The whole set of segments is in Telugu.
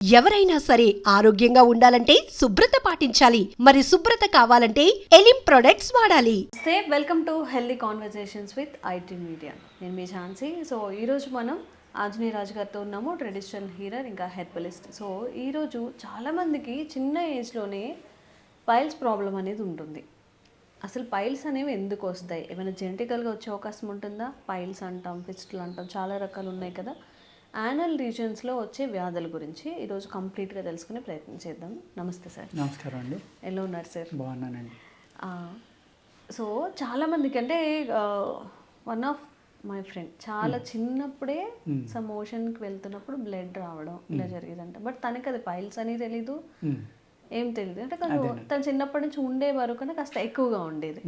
ఎవరైనా సరే ఆరోగ్యంగా ఉండాలంటే శుభ్రత పాటించాలి. మరి శుభ్రత కావాలంటే ఎలిం ప్రొడక్ట్స్ వాడాలి. Welcome to healthy conversations with IT media. నేను మీ ఝాన్సీ. సో ఈరోజు మనం ఆంజనేయ రాజు గారితో ఉన్నాము, ట్రెడిషనల్ హీరర్ ఇంకా హెర్బలిస్ట్. సో ఈరోజు చాలామందికి చిన్న ఏజ్లోనే పైల్స్ ప్రాబ్లం అనేది ఉంటుంది. అసలు పైల్స్ అనేవి ఎందుకు వస్తాయి? ఏమైనా జెనెటికల్గా వచ్చే అవకాశం ఉంటుందా? పైల్స్ అంటాం, ఫిస్టులు అంటాం, చాలా రకాలు ఉన్నాయి కదా. యానల్ రీజన్స్లో వచ్చే వ్యాధుల గురించి ఈరోజు కంప్లీట్గా తెలుసుకునే ప్రయత్నం చేద్దాం. నమస్తే సార్. నమస్కారం అండి. ఎలా ఉన్నారు సార్? బాగున్నానండి. సో చాలామందికి అంటే వన్ ఆఫ్ మై ఫ్రెండ్ చాలా చిన్నప్పుడే సమ్ మోషన్కి వెళ్తున్నప్పుడు బ్లడ్ రావడం ఇలా జరిగేదంట. బట్ తనకి అది పైల్స్ అని తెలీదు, ఏం తెలియదు. అంటే తను చిన్నప్పటి నుంచి ఉండే వరకు కన్నా కాస్త ఎక్కువగా ఉండేది.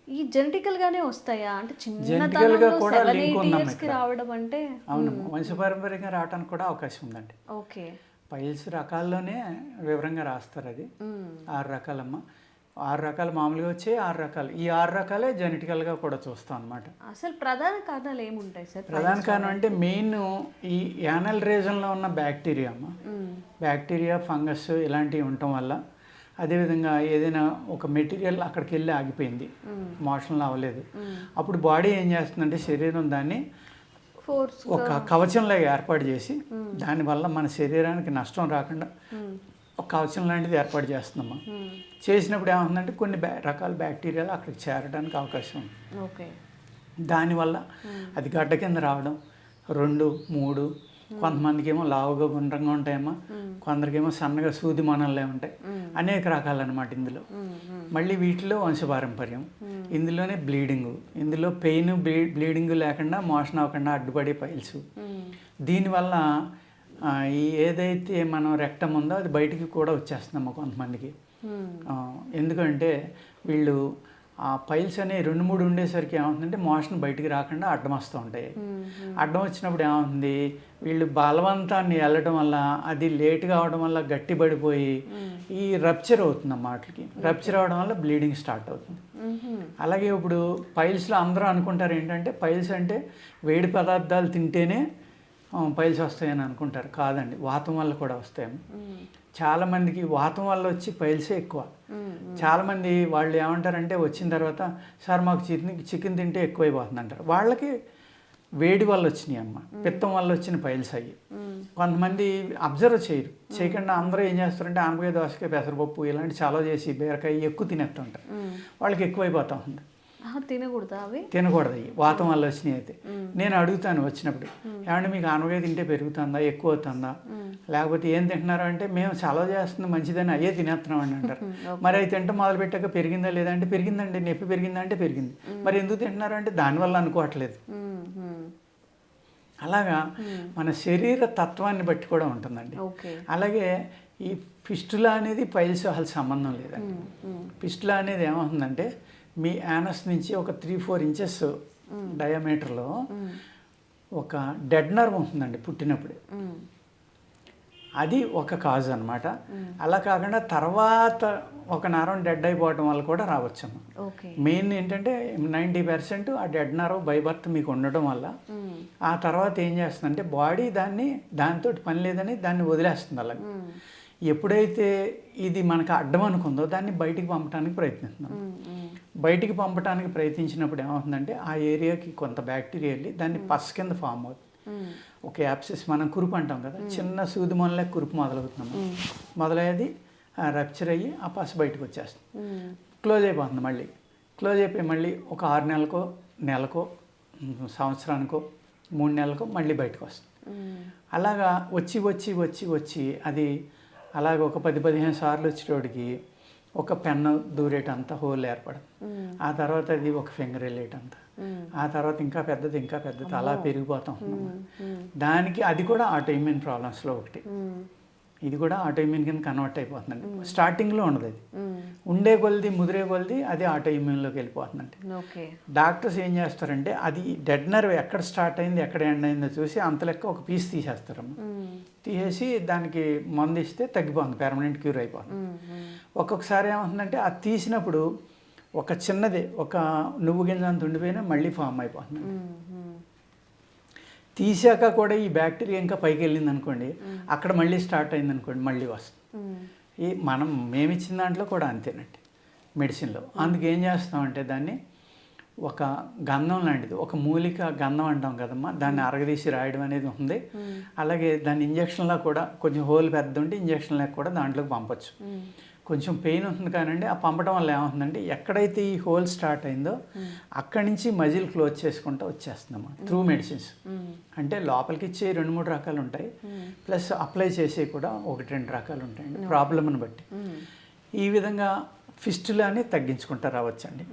ఈ జెనెటికల్ గానే వస్తాయా? అంటే చిన్నతనంలో 7-8 years కి రావడం అంటే అవును, వంశపారంపర్యంగా రావడానికి కూడా అవకాశం ఉందండి. ఓకే. పైల్స్ రకాల్లోనే వివరంగా రాస్తారు. అది 6 రకాలమ్మ. 6 రకాలు మామూలుగా వచ్చే 6 రకాలు. ఈ 6 రకాలే జెనెటికల్గా కూడా చూస్తాం అనమాట. అసలు ప్రధాన కారణాలు ఏముంటాయి సార్? ప్రధాన కారణం అంటే మెయిన్ ఈ యానల్ రీజన్లో ఉన్న బ్యాక్టీరియా అమ్మ. బ్యాక్టీరియా, ఫంగస్ ఇలాంటివి ఉండటం వల్ల, అదేవిధంగా ఏదైనా ఒక మెటీరియల్ అక్కడికి వెళ్ళి ఆగిపోయింది, మోషన్లో అవ్వలేదు, అప్పుడు బాడీ ఏం చేస్తుందంటే శరీరం దాన్ని ఒక కవచంలాగా ఏర్పాటు చేసి దానివల్ల మన శరీరానికి నష్టం రాకుండా ఒక కవచం లాంటిది ఏర్పాటు చేస్తుందమ్మా. చేసినప్పుడు ఏమవుతుందంటే కొన్ని రకాల బ్యాక్టీరియాలు అక్కడికి చేరడానికి అవకాశం ఉంది. ఓకే. దానివల్ల అది గడ్డ కింద రావడం, 2, 3, కొంతమందికి ఏమో లావుగా గుండ్రంగా ఉంటాయేమో, కొందరికేమో సన్నగా సూది మనల్లే ఉంటాయి. అనేక రకాలన్నమాట ఇందులో. మళ్ళీ వీటిలో వంశపారంపర్యం, ఇందులోనే బ్లీడింగు, ఇందులో పెయిన్ బ్లీడింగ్ లేకుండా మోషన్ అవ్వకుండా అడ్డుపడే పైల్స్. దీనివల్ల ఈ ఏదైతే మనం రెక్టం ఉందో అది బయటికి కూడా వచ్చేస్తుందమ్మా కొంతమందికి. ఎందుకంటే వీళ్ళు ఆ పైల్స్ అనేవి 2-3 ఉండేసరికి ఏమవుతుందంటే మోషన్ బయటికి రాకుండా అడ్డం వస్తూ ఉంటాయి. అడ్డం వచ్చినప్పుడు ఏమవుతుంది, వీళ్ళు బలవంతాన్ని వెళ్ళడం వల్ల అది లేట్గా అవడం వల్ల గట్టి పడిపోయి ఈ రప్చర్ అవుతుందమ్మా. వాటికి రప్చర్ అవడం వల్ల బ్లీడింగ్ స్టార్ట్ అవుతుంది. అలాగే ఇప్పుడు పైల్స్లో అందరూ అనుకుంటారు ఏంటంటే పైల్స్ అంటే వేడి పదార్థాలు తింటేనే పైల్స్ వస్తాయని అనుకుంటారు. కాదండి, వాతం వల్ల కూడా వస్తాయని. చాలామందికి వాతం వల్ల వచ్చి పైల్సే ఎక్కువ. చాలామంది వాళ్ళు ఏమంటారంటే వచ్చిన తర్వాత, సార్ మాకు చికెన్ తింటే ఎక్కువైపోతుంది అంటారు. వాళ్ళకి వేడి వల్ల వచ్చినాయి అమ్మ, పిత్తం వల్ల వచ్చిన పైల్స్ అయ్యి. కొంతమంది అబ్జర్వ్ చేయకుండా అందరూ ఏం చేస్తారంటే ఆనపకాయ, దోసకాయ, పెసరపప్పు ఇలాంటి చాలా చేసి బీరకాయ ఎక్కువ తినేస్తుంటారు. వాళ్ళకి ఎక్కువైపోతూ ఉంది. తినకూడదు, అవి తినకూడదు. అవి వాతం వల్ల వచ్చినాయి. అయితే నేను అడుగుతాను వచ్చినప్పుడు, ఏమంటే మీకు ఆనపకాయ తింటే పెరుగుతుందా, ఎక్కువ అవుతుందా, లేకపోతే ఏం తింటున్నారు అంటే మేము చలవ చేస్తుంది మంచిదని అయ్యే తినేస్తున్నామని అంటారు. మరి అవి తింటే మొదలు పెట్టాక పెరిగిందా లేదా అంటే పెరిగిందండి. నొప్పి పెరిగిందా అంటే పెరిగింది. మరి ఎందుకు తింటున్నారు అంటే దానివల్ల అనుకోవట్లేదు. అలాగా మన శరీర తత్వాన్ని బట్టి కూడా ఉంటుందండి. అలాగే ఈ ఫిస్టులా అనేది పైల్స్ అసలు సంబంధం లేదండి. ఫిస్టులా అనేది ఏమవుతుందంటే మీ యానస్ నుంచి ఒక 3-4 ఇంచెస్ డయామీటర్లో ఒక డెడ్ నర్వ్ ఉంటుందండి పుట్టినప్పుడే. అది ఒక కాజ్ అనమాట. అలా కాకుండా తర్వాత ఒక నరం డెడ్ అయిపోవడం వల్ల కూడా రావచ్చమ్మా. మెయిన్ ఏంటంటే 90% ఆ డెడ్ నర్వ్ బై బర్త్ మీకు ఉండడం వల్ల ఆ తర్వాత ఏం చేస్తుందంటే బాడీ దానితో పని లేదని దాన్ని వదిలేస్తుంది. అలాగే ఎప్పుడైతే ఇది మనకు అడ్డం అనుకుందో దాన్ని బయటికి పంపడానికి ప్రయత్నిస్తున్నాం. బయటికి పంపడానికి ప్రయత్నించినప్పుడు ఏమవుతుందంటే ఆ ఏరియాకి కొంత బ్యాక్టీరియా వెళ్ళి దాన్ని పస్ కింద ఫామ్ అవుతుంది. ఒక యాప్సిస్, మనం కురుపు అంటాం కదా, చిన్న సూది మొదలే కురుపు మొదలవుతున్నాము. మొదలయ్యేది రప్చర్ అయ్యి ఆ పస్ బయటకు వచ్చేస్తుంది, క్లోజ్ అయిపోతుంది. మళ్ళీ క్లోజ్ అయిపోయి మళ్ళీ ఒక 6 నెలలకో, నెలకో, సంవత్సరానికో, 3 నెలలకో మళ్ళీ బయటకు వస్తుంది. అలాగా వచ్చి వచ్చి వచ్చి వచ్చి అది అలాగ ఒక 10-15 సార్లు వచ్చేటోడికి ఒక పెన్ను దూరేటంత హోల్ ఏర్పడదు. ఆ తర్వాత అది ఒక ఫింగర్ వెళ్ళేటంత, ఆ తర్వాత ఇంకా పెద్దది అలా పెరిగిపోతాం. దానికి అది కూడా ఆటోఇమ్యూన్ ప్రాబ్లమ్స్లో ఒకటి. ఇది కూడా ఆటోఇమ్యూన్ కింద కన్వర్ట్ అయిపోతుందండి. స్టార్టింగ్లో ఉండదు, అది ఉండే కొలది ముదిరే కొలది అది ఆటోఇమ్యూన్లోకి వెళ్ళిపోతుందండి. డాక్టర్స్ ఏం చేస్తారంటే అది డెడ్ నర్వ్ ఎక్కడ స్టార్ట్ అయింది, ఎక్కడ ఎండ్ అయిందో చూసి అంత లెక్క ఒక పీస్ తీసేస్తారమ్మ. తీసేసి దానికి మందు ఇస్తే తగ్గిపోతుంది, పెర్మనెంట్ క్యూర్ అయిపోతుంది. ఒక్కొక్కసారి ఏమవుతుందంటే అది తీసినప్పుడు ఒక చిన్నది, ఒక నువ్వు గింజ అంత ఉండిపోయినా మళ్ళీ ఫామ్ అయిపోతుంది. తీసాక కూడా ఈ బ్యాక్టీరియా ఇంకా పైకి వెళ్ళింది అనుకోండి, అక్కడ మళ్ళీ స్టార్ట్ అయింది అనుకోండి, మళ్ళీ వస్తుంది. ఈ మేము ఇచ్చిన దాంట్లో కూడా అంతేనండి మెడిసిన్లో. అందుకు ఏం చేస్తామంటే దాన్ని ఒక గంధం లాంటిది, ఒక మూలిక గంధం అంటాం కదమ్మా, దాన్ని అరగదీసి రాయడం అనేది ఉంది. అలాగే దాన్ని ఇంజక్షన్లా కూడా కొంచెం హోల్ పెద్ద ఉంటే ఇంజక్షన్లా కూడా దాంట్లోకి పంపచ్చు. కొంచెం పెయిన్ ఉంటుంది కానండి, ఆ పంపడం వల్ల ఏమవుతుందంటే ఎక్కడైతే ఈ హోల్ స్టార్ట్ అయిందో అక్కడి నుంచి మజిల్ క్లోజ్ చేసుకుంటూ వచ్చేస్తుందమ్మా త్రూ మెడిసిన్స్. అంటే లోపలికి ఇచ్చే 2-3 రకాలు ఉంటాయి, ప్లస్ అప్లై చేసే కూడా 1-2 రకాలు ఉంటాయండి ప్రాబ్లమ్ని బట్టి. ఈ విధంగా ఫిస్టులాని తగ్గించుకుంటూ రావచ్చండి.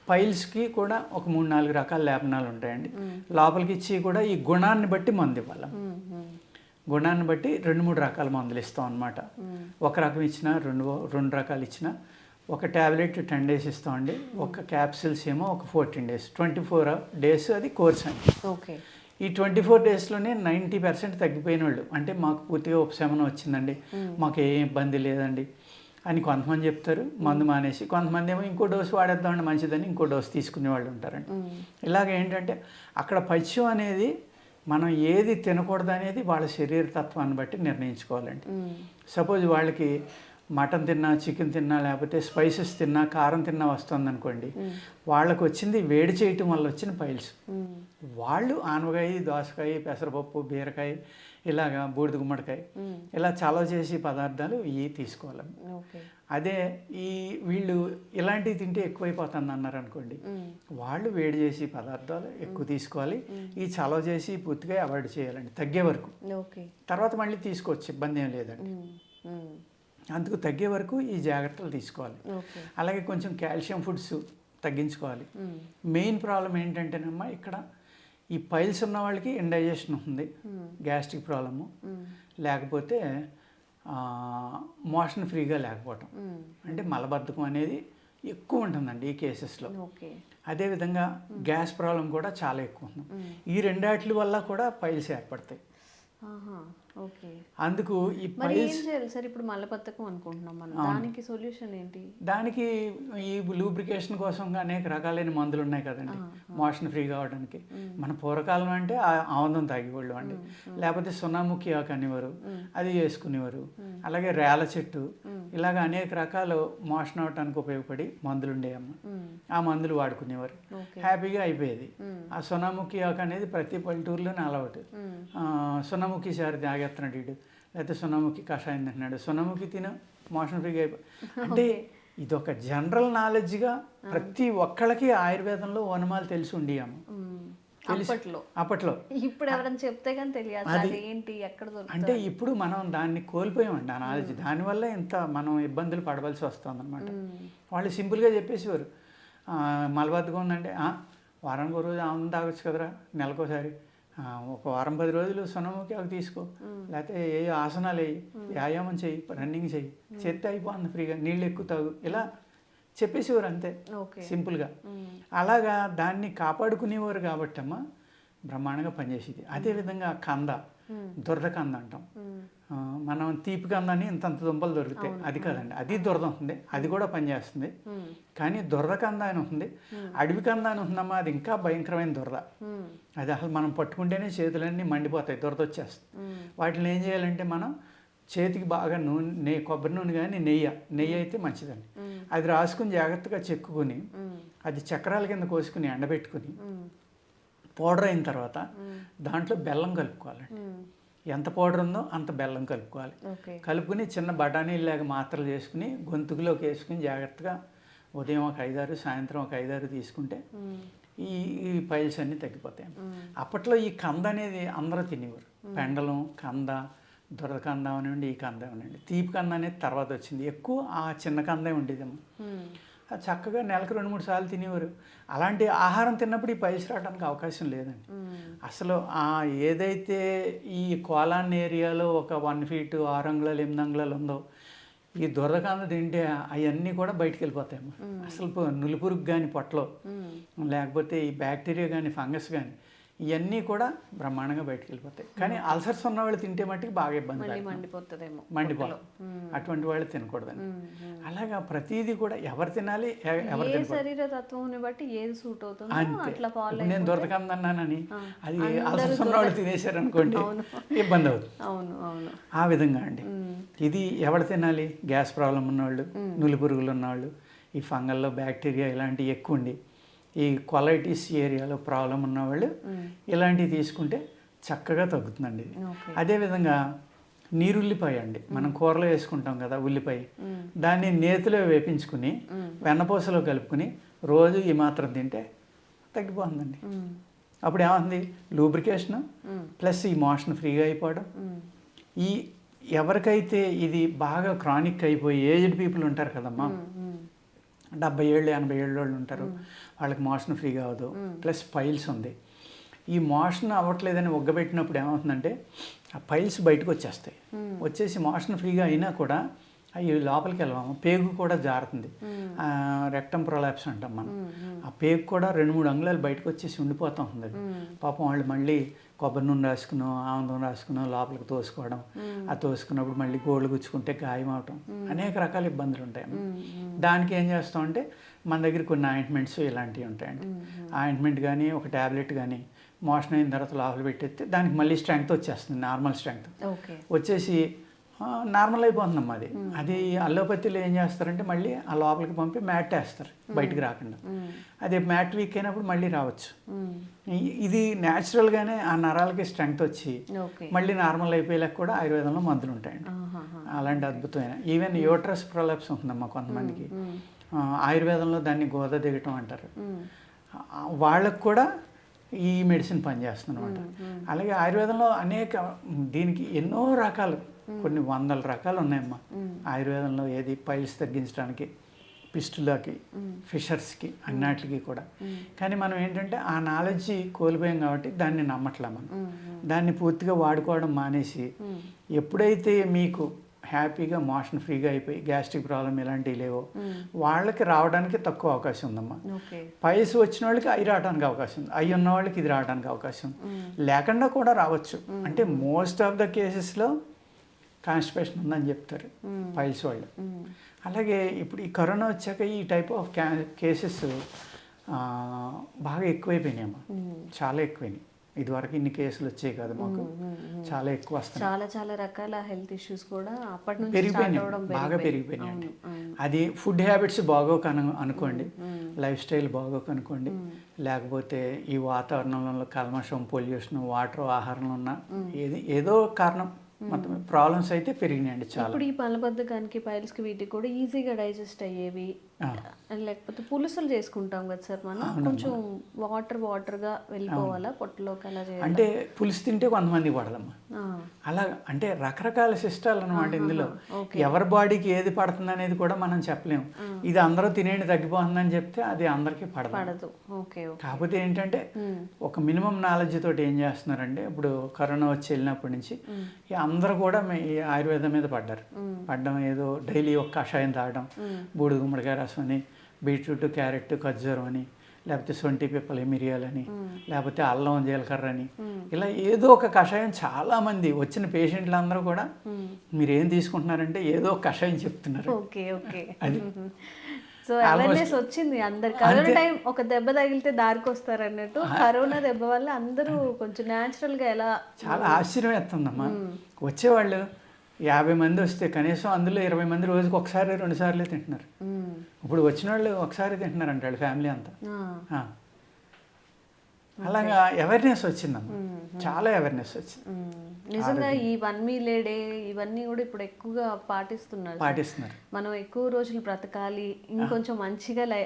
పైల్స్కి కూడా ఒక 3-4 రకాల లేపనాలు ఉంటాయండి. లోపలికి ఇచ్చి కూడా ఈ గుణాన్ని బట్టి మందు ఇవ్వాలి. గుణాన్ని బట్టి 2-3 రకాల మందులు ఇస్తాం అనమాట. ఒక రకం ఇచ్చినా 2 రకాలు ఇచ్చినా, ఒక ట్యాబ్లెట్ 10 days ఇస్తామండి, ఒక క్యాప్సిల్స్ ఏమో ఒక 14 days, 24 days అది కోర్స్ అండి. ఓకే. ఈ 24 daysలోనే 90% తగ్గిపోయిన వాళ్ళు, అంటే మాకు పూర్తిగా ఉపశమనం వచ్చిందండి, మాకు ఏ ఇబ్బంది లేదండి అని కొంతమంది చెప్తారు, మందు మానేసి. కొంతమంది ఏమో ఇంకో డోసు వాడేద్దామండి మంచిదని ఇంకో డోసు తీసుకునే వాళ్ళు ఉంటారండి. ఇలాగ ఏంటంటే అక్కడ పథ్యం అనేది మనం ఏది తినకూడదు అనేది వాళ్ళ శరీర తత్వాన్ని బట్టి నిర్ణయించుకోవాలండి. సపోజ్ వాళ్ళకి మటన్ తిన్నా, చికెన్ తిన్నా, లేకపోతే స్పైసెస్ తిన్నా, కారం తిన్నా వస్తుంది అనుకోండి, వాళ్ళకు వచ్చింది వేడి చేయటం వల్ల వచ్చిన పైల్స్. వాళ్ళు ఆనవకాయ, దోసకాయ, పెసరపప్పు, బీరకాయ, ఇలాగా బూడిద గుమ్మడికాయ, ఇలా చలవ చేసి పదార్థాలు ఇవి తీసుకోవాలి. అదే వీళ్ళు ఇలాంటివి తింటే ఎక్కువైపోతుంది అన్నారు అనుకోండి, వాళ్ళు వేడి చేసి పదార్థాలు ఎక్కువ తీసుకోవాలి. ఈ చలవ చేసి పూర్తిగా అవాయిడ్ చేయాలండి తగ్గే వరకు. తర్వాత మళ్ళీ తీసుకోవచ్చు, ఇబ్బంది ఏం లేదండి. అందుకు తగ్గే వరకు ఈ జాగ్రత్తలు తీసుకోవాలి. అలాగే కొంచెం కాల్షియం ఫుడ్స్ తగ్గించుకోవాలి. మెయిన్ ప్రాబ్లం ఏంటంటేనమ్మా ఇక్కడ ఈ పైల్స్ ఉన్న వాళ్ళకి ఇండైజెషన్ ఉంది, గ్యాస్ట్రిక్ ప్రాబ్లము, లేకపోతే మోషన్ ఫ్రీగా లేకపోవటం, అంటే మలబద్ధకం అనేది ఎక్కువ ఉంటుందండి ఈ కేసెస్లో. అదేవిధంగా గ్యాస్ ప్రాబ్లం కూడా చాలా ఎక్కువ ఉంది. ఈ 2 వల్ల కూడా పైల్స్ ఏర్పడతాయి. అందుకు ఈ పైల్స్ సార్ ఇప్పుడు మలబద్ధకం అనుకుంటున్నాం మనం, దానికి సొల్యూషన్ ఏంటి? దానికి ఈ లూబ్రికేషన్ కోసం అనేక రకాలైన మందులు ఉన్నాయి కదండి మోషన్ ఫ్రీ కావడానికి. మన పూర్వకాలం అంటే ఆముదం తాగేవాళ్ళు అండి, లేకపోతే సున్నాముఖి ఆకు అనేవారు, అది చేసుకునేవారు. అలాగే రేల చెట్టు, ఇలాగ అనేక రకాలు మోషన్ అవడానికి ఉపయోగపడి మందులు ఉండేవమ్మ. ఆ మందులు వాడుకునేవారు, హ్యాపీగా అయిపోయేది. ఆ సున్నాముఖి ఆకు అనేది ప్రతి పల్లెటూరులోనే అలవాటు. సున్నాముఖి సారి తాగేస్తున్నాడు వీడు, లేకపోతే సున్నాముఖి కషాయం తింటున్నాడు, సున్నాముఖి తిన మోషన్ ఫ్రీగా అయిపోయి. అంటే ఇదొక జనరల్ నాలెడ్జ్గా ప్రతి ఒక్కళ్ళకి ఆయుర్వేదంలో వనమాలు తెలిసి ఉండేయమ్మ అప్పట్లో. ఇప్పుడు ఎవరైనా చెప్తే కానీ తెలియదు ఏంటి ఎక్కడ దొరుకుతుంది అంటే ఇప్పుడు మనం దాన్ని కోల్పోయామండి ఆ నాలెడ్జ్. దానివల్ల ఇంత మనం ఇబ్బందులు పడవలసి వస్తుంది అనమాట. వాళ్ళు సింపుల్గా చెప్పేసేవారు, మలబద్ధకం ఉందంటే వారానికి ఒక రోజు ఆమె తాగొచ్చు కదరా, నెలకోసారి, ఒక వారం 10 రోజులు సున్నముఖి ఆకు తీసుకో, లేకపోతే ఏ ఆసనాలు వేయి, వ్యాయామం చెయ్యి, రన్నింగ్ చెయ్యి, చేస్తే అయిపోతుంది ఫ్రీగా, నీళ్ళు ఎక్కువ తాగు, ఇలా చెప్పేసేవారు అంతే సింపుల్గా. అలాగా దాన్ని కాపాడుకునేవారు కాబట్టి అమ్మ బ్రహ్మాండంగా పనిచేసేది. అదేవిధంగా కంద, దురద కంద అంటాం మనం. తీపి కంద అని ఇంతంత దుంపలు దొరుకుతాయి, అది కాదండి, అది దురద ఉంటుంది, అది కూడా పనిచేస్తుంది. కానీ దురద కంద అని ఉంటుంది, అడవి కంద అని ఉంటుందమ్మా, అది ఇంకా భయంకరమైన దురద. అది అసలు మనం పట్టుకుంటేనే చేతులన్నీ మండిపోతాయి, దురద వచ్చేస్తుంది. వాటిని ఏం చేయాలంటే మనం చేతికి బాగా నూనె, కొబ్బరి నూనె కానీ నెయ్యి అయితే మంచిదండి, అది రాసుకుని జాగ్రత్తగా చెక్కుని అది చక్రాల కింద కోసుకుని ఎండబెట్టుకుని పౌడర్ అయిన తర్వాత దాంట్లో బెల్లం కలుపుకోవాలండి. ఎంత పౌడర్ ఉందో అంత బెల్లం కలుపుకోవాలి. కలుపుకుని చిన్న బఠానీలాగా మాత్రలు చేసుకుని గొంతుకులోకి వేసుకుని జాగ్రత్తగా ఉదయం ఒక 5-6, సాయంత్రం ఒక 5-6 తీసుకుంటే ఈ పైల్స్ అన్నీ తగ్గిపోతాయి. అప్పట్లో ఈ కంద అనేది అందరూ తినేవారు, పెండలం, కంద, దురద కంద అవనండి, ఈ కంద అవనండి. తీపి కంద అనేది తర్వాత వచ్చింది, ఎక్కువ ఆ చిన్న కందే ఉండేదమ్మా. అది చక్కగా నెలకు 2-3 సార్లు తినేవారు. అలాంటి ఆహారం తిన్నప్పుడు ఈ పైల్స్ రావడానికి అవకాశం లేదండి అసలు. ఏదైతే ఈ కోలాన్ ఏరియాలో ఒక 1 feet 6 అంగుళాలు 8 అంగుళాలు ఉందో, ఈ దురదకంద తింటే అవన్నీ కూడా బయటికి వెళ్ళిపోతాయమ్మా. అసలు నులిపురుగు కానీ పొట్టలో, లేకపోతే ఈ బ్యాక్టీరియా కానీ ఫంగస్ కానీ ఇవన్నీ కూడా బ్రహ్మాండంగా బయటకు వెళ్ళిపోతాయి. కానీ అల్సర్స్ ఉన్న వాళ్ళు తింటే మట్టుకు బాగా ఇబ్బంది మళ్ళీ పెడుతుంది. మండిపోతుందేమో. మండిపోతుంది. అటువంటి వాళ్ళు తినకూడదండి. అలాగా ప్రతిదీ కూడా ఎవరు తినాలి, ఎవరు ఏ తినకూడదు శరీర తత్వం బట్టి ఏది సూట్ అవుతుందో అంతే. అట్లా ఫాలో ఇప్పుడు నేను దొరకదన్నానని అది అల్సర్స్ ఉన్న వాళ్ళు తినేశారు అనుకోండి, ఇబ్బంది అవుతుంది. అవును అవును. ఆ విధంగా అండి. ఇది ఎవరు తినాలి? గ్యాస్ ప్రాబ్లం ఉన్నవాళ్ళు, నులి పురుగులు ఉన్నవాళ్ళు, ఈ ఫంగల్లో బ్యాక్టీరియా ఇలాంటివి ఎక్కువ ఉండి, ఈ కొలైటిస్ ఏరియాలో ప్రాబ్లం ఉన్నవాళ్ళు ఇలాంటివి తీసుకుంటే చక్కగా తగ్గుతుందండి ఇది. అదేవిధంగా నీరుల్లిపాయ అండి, మనం కూరలో వేసుకుంటాం కదా ఉల్లిపాయ, దాన్ని నేతిలో వేపించుకుని వెన్నపూసలో కలుపుకుని రోజు ఈ మాత్రం తింటే తగ్గిపోతుందండి. అప్పుడు ఏమవుతుంది? లూబ్రికేషన్ ప్లస్ ఈ మోషన్ ఫ్రీగా అయిపోవడం. ఈ ఎవరికైతే ఇది బాగా క్రానిక్ అయిపోయి ఏజ్డ్ పీపుల్ ఉంటారు కదమ్మా, 70 ఏళ్ళు 80 ఏళ్ళ వాళ్ళు ఉంటారు, వాళ్ళకి మోషన్ ఫ్రీగా అవ్వదు, ప్లస్ పైల్స్ ఉంది. ఈ మోషన్ అవ్వట్లేదని ఒగ్గబెట్టినప్పుడు ఏమవుతుందంటే ఆ పైల్స్ బయటకు వచ్చేస్తాయి. వచ్చేసి మోషన్ ఫ్రీగా అయినా కూడా అవి లోపలికి వెళ్ళాము, పేగు కూడా జారుతుంది. రెక్టమ్ ప్రొలాప్స్ అంటాం మనం. ఆ పేగు కూడా 2-3 అంగుళాలు బయటకు వచ్చేసి ఉండిపోతూ ఉంటుంది. పాపం వాళ్ళు మళ్ళీ కొబ్బరి నూనె రాసుకునో ఆముదం రాసుకునో లోపలికి తోసుకోవడం, ఆ తోసుకున్నప్పుడు మళ్ళీ గోళ్ళు గుచ్చుకుంటే గాయం అవటం, అనేక రకాల ఇబ్బందులు ఉంటాయి. దానికి ఏం చేస్తామంటే మన దగ్గర కొన్ని ఆయింట్మెంట్స్ ఇలాంటివి ఉంటాయండి. ఆయింట్మెంట్ కానీ ఒక ట్యాబ్లెట్ కానీ మోషన్ అయిన తర్వాత లోపల పెట్టేస్తే దానికి మళ్ళీ స్ట్రెంగ్త్ వచ్చేస్తుంది, నార్మల్ స్ట్రెంగ్త్ వచ్చేసి నార్మల్ అయిపోతుందమ్మా. అది అల్లోపతిలో ఏం చేస్తారంటే మళ్ళీ ఆ లోపలికి పంపి మ్యాట్ వేస్తారు బయటికి రాకుండా. అదే మ్యాట్ వీక్ అయినప్పుడు మళ్ళీ రావచ్చు. ఇది న్యాచురల్గానే ఆ నరాలకి స్ట్రెంగ్త్ వచ్చి మళ్ళీ నార్మల్ అయిపోయేలాగా కూడా ఆయుర్వేదంలో మందులు ఉంటాయండి. అలాంటి అద్భుతమైన ఈవెన్ యూట్రస్ ప్రొలాప్స్ ఉంటుందమ్మా కొంతమందికి, ఆయుర్వేదంలో దాన్ని గోద దిగటం అంటారు. వాళ్ళకు కూడా ఈ మెడిసిన్ పనిచేస్తుంది అనమాట. అలాగే ఆయుర్వేదంలో అనేక దీనికి ఎన్నో రకాలు, కొన్ని 100 రకాలు ఉన్నాయమ్మా ఆయుర్వేదంలో. ఏది పైల్స్ తగ్గించడానికి, పిస్టులకి, ఫిషర్స్కి, అన్నిటికి కూడా. కానీ మనం ఏంటంటే ఆ నాలెడ్జ్ కోల్పోయాం కాబట్టి దాన్ని నమ్మట్లే మనం. దాన్ని పూర్తిగా వాడుకోవడం మానేసి ఎప్పుడైతే మీకు హ్యాపీగా మోషన్ ఫ్రీగా అయిపోయి గ్యాస్ట్రిక్ ప్రాబ్లం ఇలాంటివి లేవో వాళ్ళకి రావడానికి తక్కువ అవకాశం ఉందమ్మా. పైల్స్ వచ్చిన వాళ్ళకి అవి రావడానికి అవకాశం ఉంది, అవి ఉన్న వాళ్ళకి ఇది రావడానికి అవకాశం లేకుండా కూడా రావచ్చు. అంటే మోస్ట్ ఆఫ్ ద కేసెస్లో కాన్స్టిపేషన్ ఉందని చెప్తారు పైల్స్ వాళ్ళు. అలాగే ఇప్పుడు ఈ కరోనా వచ్చాక ఈ టైప్ ఆఫ్ కేసెస్ బాగా ఎక్కువైపోయినాయమ్మా, చాలా ఎక్కువైనాయి. ఇదివరకు ఇన్ని కేసులు వచ్చాయి కదా మాకు, చాలా ఎక్కువ వస్తాయి. చాలా రకాల హెల్త్ ఇష్యూస్ కూడా అప్పటి నుంచి పెరిగిపోయినాయి, బాగా పెరిగిపోయినాయి. అది ఫుడ్ హ్యాబిట్స్ బాగోక అనుకోండి, లైఫ్ స్టైల్ బాగోక అనుకోండి, లేకపోతే ఈ వాతావరణంలో కల్మషం, పొల్యూషన్, వాటర్, ఆహారంలో ఉన్న ఏదో కారణం మొత్తం ప్రాబ్లమ్స్ అయితే పెరిగినాయండి చాలా. ఇప్పుడు ఈ మలబద్ధకానికి, పైల్స్కి, వీటికి కూడా ఈజీగా డైజెస్ట్ అయ్యేవి, లేకపోతే పులుసులు చేసుకుంటాం కదా సార్ మనం, కొంచెం వాటర్గా వెళ్ళిపోవాలా పొట్టలోకి అలా చేయాలి. అంటే పులుసు తింటే కొంతమంది పడదమ్మా, అలా అంటే రకరకాల సిస్టాలు అనమాట ఇందులో. ఎవరి బాడీకి ఏది పడుతుంది అనేది కూడా మనం చెప్పలేము. ఇది అందరూ తినేది తగ్గిపోతుందని చెప్తే అది అందరికీ పడదు. కాకపోతే ఏంటంటే ఒక మినిమం నాలెడ్జ్ తోటి ఏం చేస్తున్నారంటే, ఇప్పుడు కరోనా వచ్చి వెళ్ళినప్పటి నుంచి అందరూ కూడా ఈ ఆయుర్వేదం మీద పడ్డం, ఏదో డైలీ ఒక కషాయం తాగడం, బూడిద గుమ్మడికాయ రసం అని, బీట్రూట్, క్యారెట్, ఖర్జూరం అని, లేకపోతే సొంటి పిప్పలు, మిరియాలని, లేకపోతే అల్లం, జీలకర్ర అని, ఇలా ఏదో ఒక కషాయం. చాలామంది వచ్చిన పేషెంట్లు అందరూ కూడా మీరు ఏం తీసుకుంటున్నారంటే ఏదో ఒక కషాయం చెప్తున్నారు. అది సో అవేర్నెస్ వచ్చింది అందరు. కరోనా టైం ఒక దెబ్బ తగిలితే దారికి వస్తారు అన్నట్టు, కరోనా దెబ్బ వల్ల అందరూ కొంచెం న్యాచురల్గా ఎలా. చాలా ఆశ్చర్యం వేస్తుందమ్మా, వచ్చేవాళ్ళు 50 మంది వస్తే కనీసం అందులో 20 మంది రోజుకి ఒకసారి 2 సార్లు తింటున్నారు. ఇప్పుడు వచ్చిన వాళ్ళు ఒకసారి తింటున్నారు అంటే వాళ్ళ ఫ్యామిలీ అంతా. అలాగా అవేర్నెస్ వచ్చిందమ్మా, చాలా అవేర్నెస్ వచ్చింది. నిజంగా ఈ 1 మీల్ ఏ డే ఇవన్నీ కూడా ఇప్పుడు ఎక్కువగా పాటిస్తున్నారు. మనం ఎక్కువ రోజులు బ్రతకాలి, ఇంకొంచెం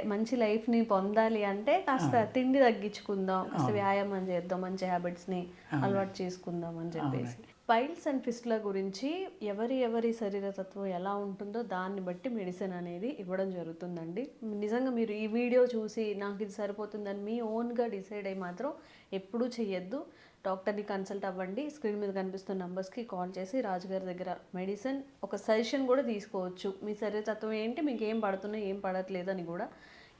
మంచి లైఫ్ని పొందాలి అంటే కాస్త తిండి తగ్గించుకుందాం, కాస్త వ్యాయామం చేద్దాం, మంచి హ్యాబిట్స్ని అలవాటు చేసుకుందాం అని చెప్పేసి. పైల్స్ అండ్ ఫిస్టుల గురించి ఎవరి శరీరతత్వం ఎలా ఉంటుందో దాన్ని బట్టి మెడిసిన్ అనేది ఇవ్వడం జరుగుతుందండి. నిజంగా మీరు ఈ వీడియో చూసి నాకు ఇది సరిపోతుందని మీ ఓన్గా డిసైడ్ అయ్యి మాత్రం ఎప్పుడూ చెయ్యొద్దు. డాక్టర్ని కన్సల్ట్ అవ్వండి. స్క్రీన్ మీద కనిపిస్తున్న నెంబర్స్కి కాల్ చేసి రాజుగారి దగ్గర మెడిసిన్ ఒక సజెషన్ కూడా తీసుకోవచ్చు. మీ శరీరతత్వం ఏంటి, మీకు ఏం పడుతున్నాయి, ఏం పడట్లేదు అని కూడా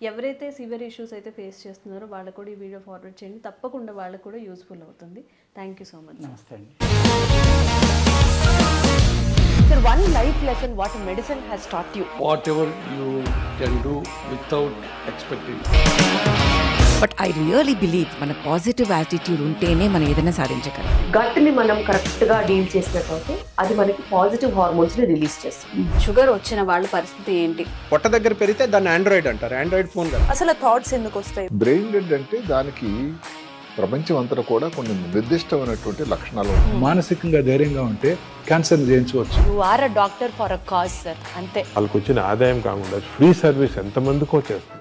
ఎవరైతే సివియర్ ఇష్యూస్ అయితే ఫేస్ చేస్తున్నారో వాళ్ళకు కూడా ఈ వీడియో ఫార్వర్డ్ చేయండి, తప్పకుండా వాళ్ళకు కూడా యూస్ఫుల్ అవుతుంది. Thank you so much. నమస్తే అండి. Sir, one life lesson what medicine has taught you. Whatever you can do without expecting. But I really believe మన పాజిటివ్ యాటిట్యూడ్ ఉంటేనే మనం ఏదైనా సాధించగలం. గట్ని మనం కరెక్ట్గా డీల్ చేసినట్లయితే అది మనకి పాజిటివ్ హార్మోన్స్ని రిలీజ్ చేస్తుంది. షుగర్ వచ్చిన వాళ్ళ పరిస్థితి ఏంటి? పొట్ట దగ్గర పెరిగితే దాన్ని ఆండ్రాయిడ్ అంటారు, ఆండ్రాయిడ్ ఫోన్ కదా. అసలు థాట్స్ ఎందుకు వస్తాయి? బ్రెయిన్ డెడ్ అంటే దానికి ప్రపంచం అంతా కూడా కొన్ని నిర్దిష్టమైనటువంటి లక్షణాలు ఉంటాయి. మానసికంగా ధైర్యంగా ఉంటే క్యాన్సర్ జయించవచ్చు. You are a doctor for a cause sir, అంతే. వాళ్ళకి వచ్చిన ఆదాయం కాకుండా ఫ్రీ సర్వీస్ ఎంతమందికో చేస్తుంది.